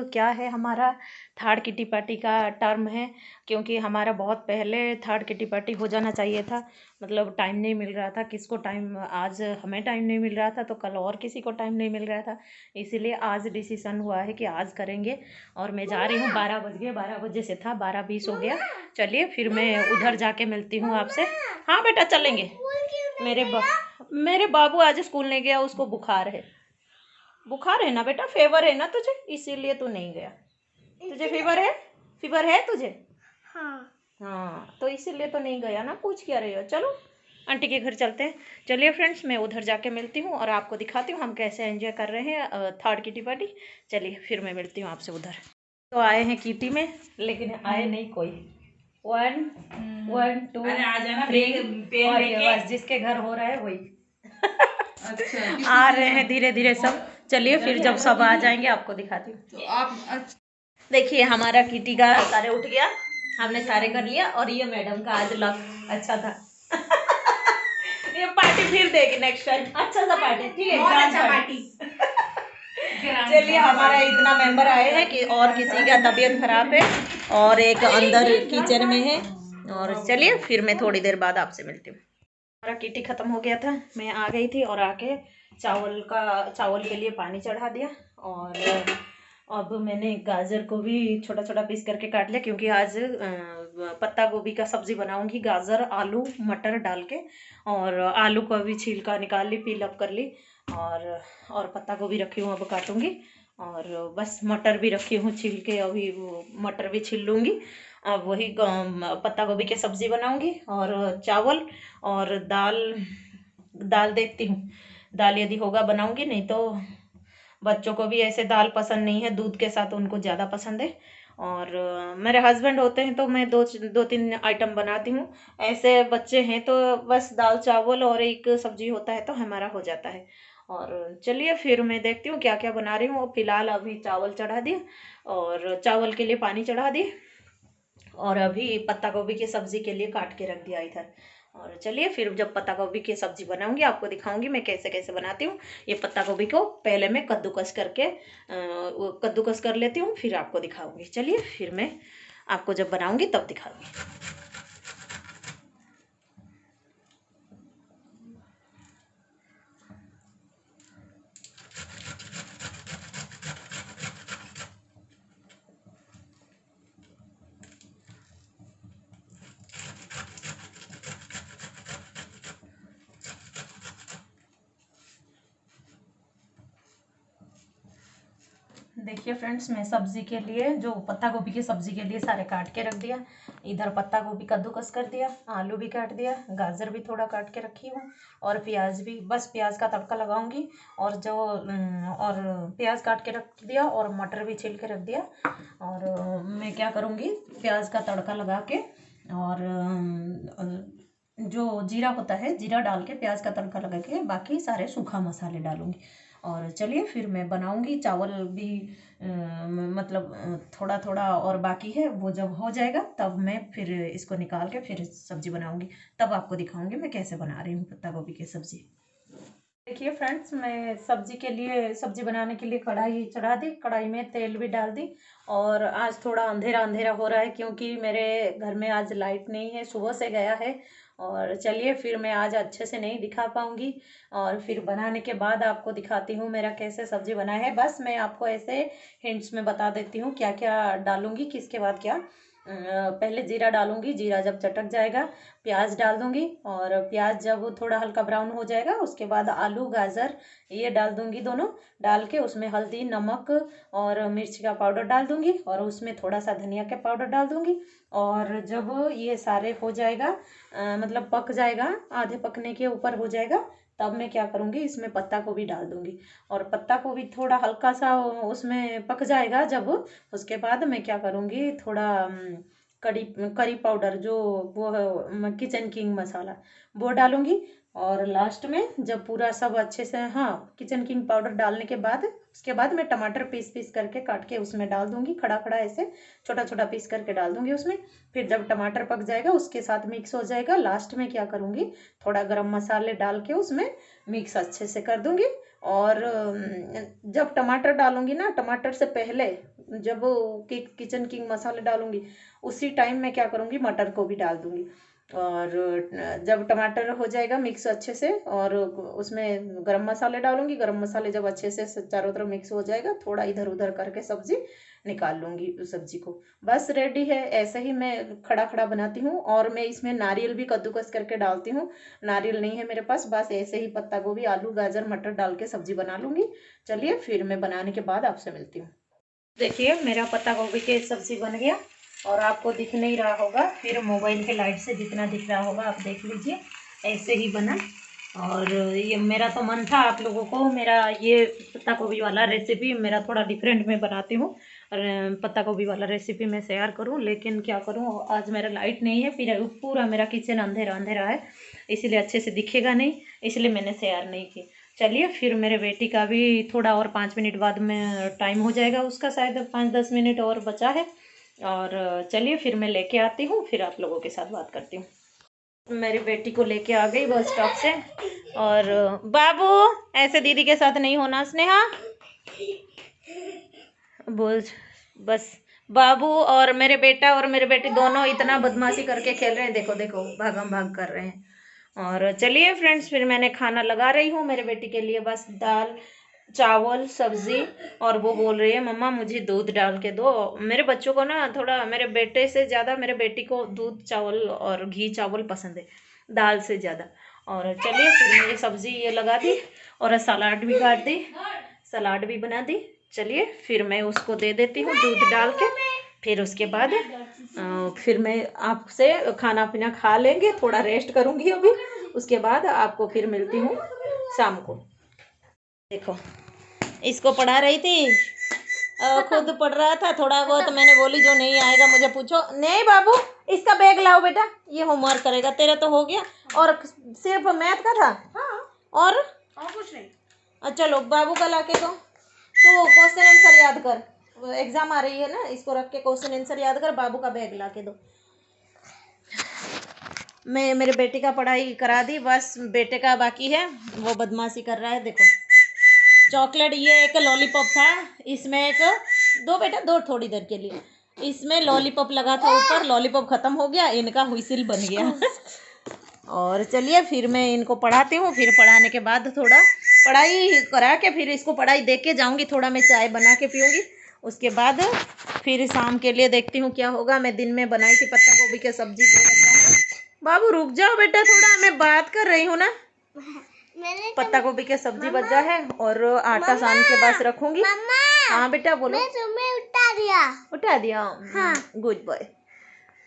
क्या है, हमारा थर्ड किटी पार्टी का टर्म है, क्योंकि हमारा बहुत पहले थर्ड किटी पार्टी हो जाना चाहिए था। मतलब टाइम नहीं मिल रहा था, किसको टाइम, आज हमें टाइम नहीं मिल रहा था तो कल और किसी को टाइम नहीं मिल रहा था, इसीलिए आज डिसीज़न हुआ है कि आज करेंगे। और मैं जा रही हूँ, 12 बज गए, 12 बजे से था 12:20 हो गया। चलिए फिर मैं उधर जाके मिलती हूँ आपसे। हाँ बेटा चलेंगे। मेरे बाबू आज स्कूल नहीं गया, उसको बुखार है ना बेटा, फेवर है ना तुझे, इसीलिए तू नहीं गया। तुझे फीवर है तुझे? हाँ तो इसीलिए तो नहीं गया ना, पूछ क्या रही हो। चलो आंटी के घर चलते हैं। चलिए फ्रेंड्स, मैं उधर जाके मिलती हूँ और आपको दिखाती हूँ हम कैसे एंजॉय कर रहे हैं थर्ड किटी पार्टी। चलिए फिर मैं मिलती हूँ आपसे उधर। तो आए हैं किटी में, लेकिन आए नहीं कोई। 1 1 2 3 और बस जिसके घर हो रहा है वही अच्छा, आ रहे हैं धीरे धीरे सब। चलिए फिर जब सब आ जाएंगे आपको दिखाती हूँ। तो आप देखिए हमारा किटी का सारे उठ गया, हमने सारे कर लिया। और ये मैडम का आज लक अच्छा था ये पार्टी फिर देगी नेक्स्ट टाइम, अच्छा सा पार्टी, ठीक है, बहुत अच्छा पार्टी चलिए हमारा इतना मेंबर आए हैं कि और किसी का तबीयत खराब है और एक अंदर किचन में है। और चलिए फिर मैं थोड़ी देर बाद आपसे मिलती हूँ। हमारा किटी ख़त्म हो गया था, मैं आ गई थी और आके चावल के लिए पानी चढ़ा दिया। और अब मैंने गाजर को भी छोटा छोटा पीस करके काट लिया, क्योंकि आज पत्ता गोभी का सब्ज़ी बनाऊंगी, गाजर आलू मटर डाल के। और आलू को भी छिलका निकाल ली, पील अप कर ली। और पत्ता गोभी रखी हूँ, अब काटूंगी। और बस मटर भी रखी हूँ छील के, अभी वो मटर भी छील लूँगी। अब वही पत्ता गोभी की सब्ज़ी बनाऊंगी और चावल और दाल दाल देखती हूँ, दाल यदि होगा बनाऊंगी, नहीं तो बच्चों को भी ऐसे दाल पसंद नहीं है, दूध के साथ उनको ज़्यादा पसंद है। और मेरे हस्बैंड होते हैं तो मैं दो तीन आइटम बनाती हूँ। ऐसे बच्चे हैं तो बस दाल चावल और एक सब्जी होता है तो हमारा हो जाता है। और चलिए फिर मैं देखती हूँ क्या क्या बना रही हूँ। फिलहाल अभी चावल चढ़ा दिए और चावल के लिए पानी चढ़ा दिए, और अभी पत्ता गोभी की सब्ज़ी के लिए काट के रख दिया इधर। और चलिए फिर जब पत्ता गोभी की सब्ज़ी बनाऊंगी आपको दिखाऊंगी मैं कैसे कैसे बनाती हूँ। ये पत्ता गोभी को पहले मैं कद्दूकस करके वो कद्दूकस कर लेती हूँ, फिर आपको दिखाऊंगी। चलिए फिर मैं आपको जब बनाऊंगी तब दिखाऊंगी। देखिए फ्रेंड्स, मैं सब्ज़ी के लिए जो पत्ता गोभी की सब्ज़ी के लिए सारे काट के रख दिया। इधर पत्ता गोभी कद्दूकस कर दिया, आलू भी काट दिया, गाजर भी थोड़ा काट के रखी हूँ, और प्याज भी, बस प्याज का तड़का लगाऊंगी। और और प्याज काट के रख दिया और मटर भी छील के रख दिया। और मैं क्या करूँगी, प्याज का तड़का लगा के और जो जीरा होता है जीरा डाल के प्याज का तड़का लगा के बाकी सारे सूखा मसाले डालूंगी। और चलिए फिर मैं बनाऊंगी। चावल भी मतलब थोड़ा थोड़ा और बाकी है, वो जब हो जाएगा तब मैं फिर इसको निकाल के फिर सब्जी बनाऊंगी, तब आपको दिखाऊंगी मैं कैसे बना रही हूँ पत्ता गोभी की सब्जी। देखिए फ्रेंड्स, मैं सब्जी बनाने के लिए कढ़ाई चढ़ा दी, कढ़ाई में तेल भी डाल दी। और आज थोड़ा अंधेरा अंधेरा हो रहा है क्योंकि मेरे घर में आज लाइट नहीं है, सुबह से गया है। और चलिए फिर मैं आज अच्छे से नहीं दिखा पाऊंगी, और फिर बनाने के बाद आपको दिखाती हूँ मेरा कैसे सब्जी बना है। बस मैं आपको ऐसे हिंट्स में बता देती हूँ क्या क्या डालूंगी, किसके बाद क्या। पहले जीरा डालूंगी, जीरा जब चटक जाएगा प्याज डाल दूंगी, और प्याज जब थोड़ा हल्का ब्राउन हो जाएगा उसके बाद आलू गाजर ये डाल दूंगी, दोनों डाल के उसमें हल्दी नमक और मिर्च का पाउडर डाल दूंगी, और उसमें थोड़ा सा धनिया का पाउडर डाल दूंगी। और जब ये सारे हो जाएगा मतलब पक जाएगा, आधे पकने के ऊपर हो जाएगा, तब मैं क्या करूँगी, इसमें पत्ता गोभी डाल दूंगी। और पत्ता गोभी थोड़ा हल्का सा उसमें पक जाएगा जब, उसके बाद मैं क्या करूँगी, थोड़ा करी करी पाउडर जो वो है किचन किंग मसाला, वो डालूंगी। और लास्ट में जब पूरा सब अच्छे से, हाँ, किचन किंग पाउडर डालने के बाद उसके बाद मैं टमाटर पीस पीस करके काट के उसमें डाल दूंगी, खड़ा खड़ा ऐसे छोटा छोटा पीस करके डाल दूंगी उसमें। फिर जब टमाटर पक जाएगा उसके साथ मिक्स हो जाएगा, लास्ट में क्या करूँगी, थोड़ा गरम मसाले डाल के उसमें मिक्स अच्छे से कर दूंगी। और जब टमाटर डालूंगी ना, टमाटर से पहले जब किचन किंग मसाले डालूंगी उसी टाइम मैं क्या करूँगी, मटर को भी डाल दूँगी। और जब टमाटर हो जाएगा मिक्स अच्छे से, और उसमें गरम मसाले डालूंगी। गरम मसाले जब अच्छे से चारों तरफ मिक्स हो जाएगा, थोड़ा इधर उधर करके सब्जी निकाल लूँगी उस सब्जी को। बस रेडी है। ऐसे ही मैं खड़ा खड़ा बनाती हूँ। और मैं इसमें नारियल भी कद्दूकस करके डालती हूँ। नारियल नहीं है मेरे पास, बस ऐसे ही पत्ता गोभी, आलू, गाजर, मटर डाल के सब्जी बना लूँगी। चलिए फिर मैं बनाने के बाद आपसे मिलती हूँ। देखिए मेरा पत्ता गोभी की सब्जी बन गया, और आपको दिख नहीं रहा होगा, फिर मोबाइल के लाइट से जितना दिख रहा होगा आप देख लीजिए। ऐसे ही बना। और ये मेरा तो मन था आप लोगों को मेरा ये पत्ता गोभी वाला रेसिपी मेरा थोड़ा डिफरेंट में बनाती हूँ, और पत्ता गोभी वाला रेसिपी मैं शेयर करूँ, लेकिन क्या करूँ, आज मेरा लाइट नहीं है, फिर पूरा मेरा किचन अंधेरा अंधेरा है, इसीलिए अच्छे से दिखेगा नहीं, इसलिए मैंने शेयर नहीं की। चलिए फिर मेरे बेटी का भी थोड़ा और 5 मिनट बाद में टाइम हो जाएगा, उसका शायद 5-10 मिनट और बचा है। और चलिए फिर मैं लेके आती हूँ, फिर आप लोगों के साथ बात करती हूँ। मेरी बेटी को लेके आ गई बस स्टॉप से। और बाबू ऐसे दीदी के साथ नहीं होना, स्नेहा बोल। बस बाबू और मेरे बेटा और मेरे बेटी दोनों इतना बदमाशी करके खेल रहे हैं, देखो देखो भागम भाग कर रहे हैं। और चलिए फ्रेंड्स फिर मैंने खाना लगा रही हूँ मेरे बेटी के लिए, बस दाल चावल सब्जी। और वो बोल रही है मम्मा मुझे दूध डाल के दो। मेरे बच्चों को ना थोड़ा, मेरे बेटे से ज़्यादा मेरे बेटी को दूध चावल और घी चावल पसंद है, दाल से ज़्यादा। और चलिए फिर मेरी सब्जी ये लगा दी, और सलाद भी काट दी, सलाद भी बना दी। चलिए फिर मैं उसको दे देती हूँ दूध डाल के, फिर उसके बाद फिर मैं आपसे खाना पीना खा लेंगे, थोड़ा रेस्ट करूँगी अभी, उसके बाद आपको फिर मिलती हूँ शाम को। देखो इसको पढ़ा रही थी, खुद पढ़ रहा था थोड़ा बहुत, मैंने बोली जो नहीं आएगा मुझे पूछो। नहीं बाबू इसका बैग लाओ बेटा, ये होमवर्क करेगा, तेरा तो हो गया। और सिर्फ मैथ का था? और कुछ नहीं। चलो बाबू का लाके दो, तो क्वेश्चन आंसर याद कर, एग्जाम आ रही है ना, इसको रख के क्वेश्चन आंसर याद कर, बाबू का बैग लाके दो। मैं मेरे बेटे का पढ़ाई करा दी, बस बेटे का बाकी है, वो बदमाशी कर रहा है। देखो चॉकलेट, ये एक लॉलीपॉप था, इसमें एक दो बेटा, दो थोड़ी देर के लिए, इसमें लॉलीपॉप लगा था ऊपर, लॉलीपॉप खत्म हो गया, इनका हुइसिल बन गया। और चलिए फिर मैं इनको पढ़ाती हूँ, फिर पढ़ाने के बाद थोड़ा पढ़ाई करा के फिर इसको पढ़ाई दे के जाऊँगी, थोड़ा मैं चाय बना के पीऊँगी, उसके बाद फिर शाम के लिए देखती हूँ क्या होगा। मैं दिन में बनाई थी पत्ता गोभी की सब्जी। बाबू रुक जाओ बेटा थोड़ा, मैं बात कर रही हूँ ना। पत्ता गोभी की सब्जी बचा है, और आटा सान के पास रखूंगी। हाँ बेटा बोलो। मैं तुम्हें उठा दिया। हाँ। Good boy.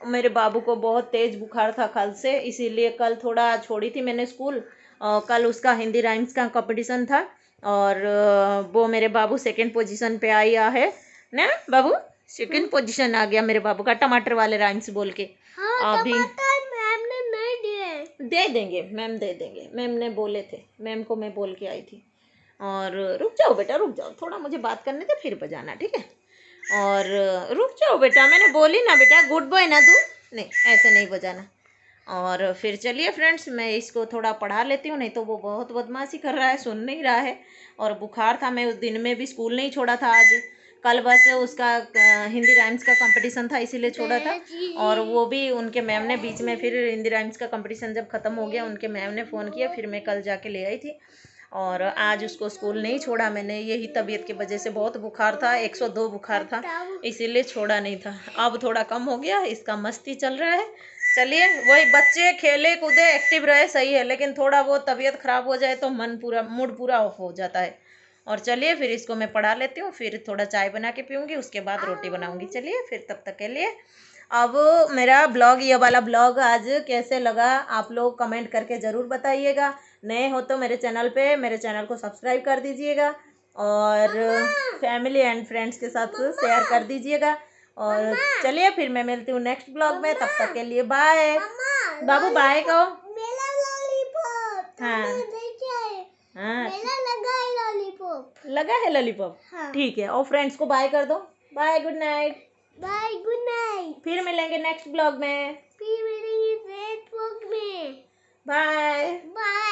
मेरे बाबू को बहुत तेज बुखार था कल से, इसीलिए कल थोड़ा छोड़ी थी मैंने स्कूल। कल उसका हिंदी राइम्स का कंपटीशन था, और वो मेरे बाबू सेकंड पोजीशन पे आया है ना। बाबू सेकंड पोजीशन आ गया मेरे बाबू का, टमाटर वाले राइम्स बोल के। हाँ, अभी मैम ने नहीं दिए, दे देंगे मैम, दे देंगे, मैम ने बोले थे, मैम को मैं बोल के आई थी। और रुक जाओ बेटा रुक जाओ, थोड़ा मुझे बात करने दे फिर बजाना, ठीक है। और रुक जाओ बेटा, मैंने बोली ना बेटा, गुड बॉय ना तू, नहीं ऐसे नहीं बजाना। और फिर चलिए फ्रेंड्स मैं इसको थोड़ा पढ़ा लेती हूँ, नहीं तो वो बहुत बदमाशी कर रहा है, सुन नहीं रहा है। और बुखार था, मैं उस दिन में भी स्कूल नहीं छोड़ा था आज, कल बस उसका हिंदी राइम्स का कंपटीशन था इसीलिए छोड़ा था। और वो भी उनके मैम ने बीच में, फिर हिंदी राइम्स का कंपटीशन जब ख़त्म हो गया उनके मैम ने फ़ोन किया, फिर मैं कल जाके ले आई थी। और आज उसको स्कूल नहीं छोड़ा मैंने, यही तबीयत की वजह से, बहुत बुखार था, 102 बुखार था, इसीलिए छोड़ा नहीं था। अब थोड़ा कम हो गया, इसका मस्ती चल रहा है। चलिए वही बच्चे खेले कूदे एक्टिव रहे सही है, लेकिन थोड़ा वो तबीयत ख़राब हो जाए तो मन पूरा, मूड पूरा ऑफ हो जाता है। और चलिए फिर इसको मैं पढ़ा लेती हूँ, फिर थोड़ा चाय बना के पीऊँगी, उसके बाद रोटी बनाऊँगी। चलिए फिर तब तक के लिए, अब मेरा ब्लॉग, ये वाला ब्लॉग आज कैसे लगा आप लोग कमेंट करके ज़रूर बताइएगा। नए हो तो मेरे चैनल पे, मेरे चैनल को सब्सक्राइब कर दीजिएगा, और फैमिली एंड फ्रेंड्स के साथ शेयर कर दीजिएगा। और चलिए फिर मैं मिलती हूँ नेक्स्ट ब्लॉग में, तब तक के लिए बाय। बाबू बाय कहो। हाँ हाँ लगा है लॉलीपॉप, हाँ। ठीक है, और फ्रेंड्स को बाय कर दो, bye good night. Bye good night, फिर मिलेंगे नेक्स्ट ब्लॉग में, फिर मिलेंगे नेक्स्ट ब्लॉग में, बाय बाय।